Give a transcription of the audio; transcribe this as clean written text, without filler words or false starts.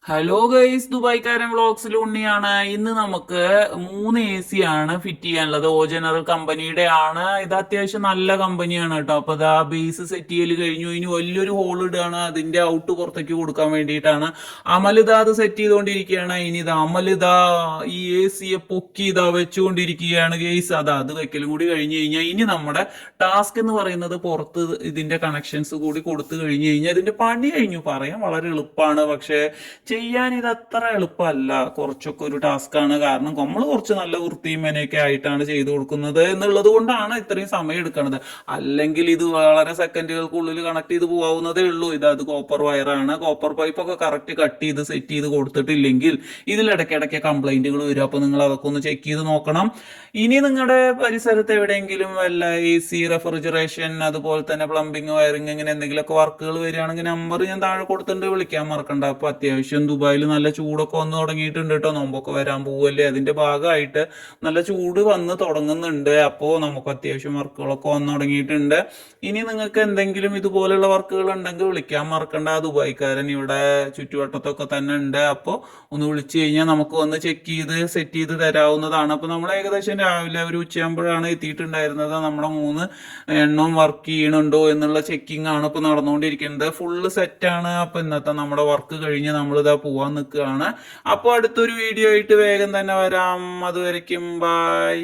Hello guys, ദുബായ്ക്കാരൻ വ്ളോഗ്സിൽ ഉണ്ണിയാണ്. ഇന്ന് നമുക്ക് 3 AC ആണ് ഫിറ്റ് ചെയ്യാനുള്ളത്. ഓ ജനറൽ കമ്പനിയുടെ ആണ്. ഇത് അത്യാവശ്യം നല്ല കമ്പനിയാണ് കേട്ടോ. അപ്പൊ ഇതാ ബേസ് സെറ്റ് ചെയ്യൽ കഴിഞ്ഞു. ഇനി വലിയൊരു ഹോൾ ഇടുകയാണ്, അതിന്റെ ഔട്ട് പുറത്തേക്ക് കൊടുക്കാൻ വേണ്ടിയിട്ടാണ്. അമലിത അത് സെറ്റ് ചെയ്തുകൊണ്ടിരിക്കുകയാണ്. ഇനി ഇത് അമലിത ഈ AC പൊക്കി ഇതാ വെച്ചുകൊണ്ടിരിക്കുകയാണ് ഗൈസ്. അത് വെക്കലും കൂടി കഴിഞ്ഞു കഴിഞ്ഞാൽ ഇനി നമ്മുടെ ടാസ്ക് എന്ന് പറയുന്നത് പുറത്ത് ഇതിന്റെ കണക്ഷൻസ് കൂടി കൊടുത്തു കഴിഞ്ഞു കഴിഞ്ഞാൽ ഇതിന്റെ പണി കഴിഞ്ഞു. പറയാൻ വളരെ എളുപ്പമാണ്, പക്ഷേ ചെയ്യാൻ ഇത് അത്ര എളുപ്പമല്ല. കുറച്ചൊക്കെ ഒരു ടാസ്ക് ആണ്. കാരണം നമ്മൾ കുറച്ച് നല്ല വൃത്തിയും മെനയൊക്കെ ആയിട്ടാണ് ചെയ്തു കൊടുക്കുന്നത് എന്നുള്ളത് കൊണ്ടാണ് ഇത്രയും സമയം എടുക്കുന്നത്. അല്ലെങ്കിൽ ഇത് വളരെ സെക്കൻഡുകൾക്കുള്ളിൽ കണക്ട് ചെയ്ത് പോകാവുന്നതേ ഉള്ളൂ. അത് കോപ്പർ വയറാണ്. കോപ്പർ പൈപ്പ് ഒക്കെ കറക്റ്റ് കട്ട് ചെയ്ത് സെറ്റ് ചെയ്ത് കൊടുത്തിട്ടില്ലെങ്കിൽ ഇതിലിടയ്ക്കിടയ്ക്ക് കംപ്ലൈന്റുകൾ വരും. അപ്പൊ നിങ്ങൾ അതൊക്കെ ഒന്ന് ചെക്ക് ചെയ്ത് നോക്കണം. ഇനി നിങ്ങളുടെ പരിസരത്ത് എവിടെയെങ്കിലും വല്ല AC, റെഫ്രിജറേഷൻ, അതുപോലെ തന്നെ പ്ലംബിംഗ്, വയറിംഗ്, ഇങ്ങനെ എന്തെങ്കിലുമൊക്കെ വർക്കുകൾ വരികയാണെങ്കിൽ നമ്പർ ഞാൻ താഴെ കൊടുത്തിട്ടുണ്ട്, വിളിക്കാൻ മറക്കണ്ട. അപ്പൊ അത്യാവശ്യം ദുബായിൽ നല്ല ചൂടൊക്കെ വന്ന് തുടങ്ങിയിട്ടുണ്ട് കേട്ടോ. നോമ്പൊക്കെ വരാൻ പോവല്ലേ, അതിന്റെ ഭാഗമായിട്ട് നല്ല ചൂട് വന്ന് തുടങ്ങുന്നുണ്ട്. അപ്പോൾ നമുക്ക് അത്യാവശ്യം വർക്കുകളൊക്കെ വന്ന് തുടങ്ങിയിട്ടുണ്ട്. ഇനി നിങ്ങൾക്ക് എന്തെങ്കിലും ഇതുപോലെയുള്ള വർക്കുകൾ ഉണ്ടെങ്കിൽ വിളിക്കാൻ മറക്കണ്ട. ദുബായ്ക്കാരൻ ഇവിടെ ചുറ്റുവട്ടത്തൊക്കെ തന്നെ ഉണ്ട്. അപ്പോൾ ഒന്ന് വിളിച്ചു കഴിഞ്ഞാൽ നമുക്ക് വന്ന് ചെക്ക് ചെയ്ത് സെറ്റ് ചെയ്ത് തരാവുന്നതാണ്. അപ്പോൾ നമ്മൾ ഏകദേശം രാവിലെ ഒരു ഉച്ചയാകുമ്പോഴാണ് എത്തിയിട്ടുണ്ടായിരുന്നത്. നമ്മുടെ 3 എണ്ണവും വർക്ക് ചെയ്യണുണ്ടോ എന്നുള്ള ചെക്കിംഗ് ആണ് ഇപ്പോൾ നടന്നുകൊണ്ടിരിക്കുന്നത്. ഫുള്ള് സെറ്റാണ്. അപ്പോൾ ഇന്നത്തെ നമ്മുടെ വർക്ക് കഴിഞ്ഞ് നമ്മളിതാ പോവാൻ നിൽക്കുകയാണ്. അപ്പോൾ അടുത്തൊരു വീഡിയോ ആയിട്ട് വേഗം തന്നെ വരാം. അതുവരയ്ക്കും ബൈ.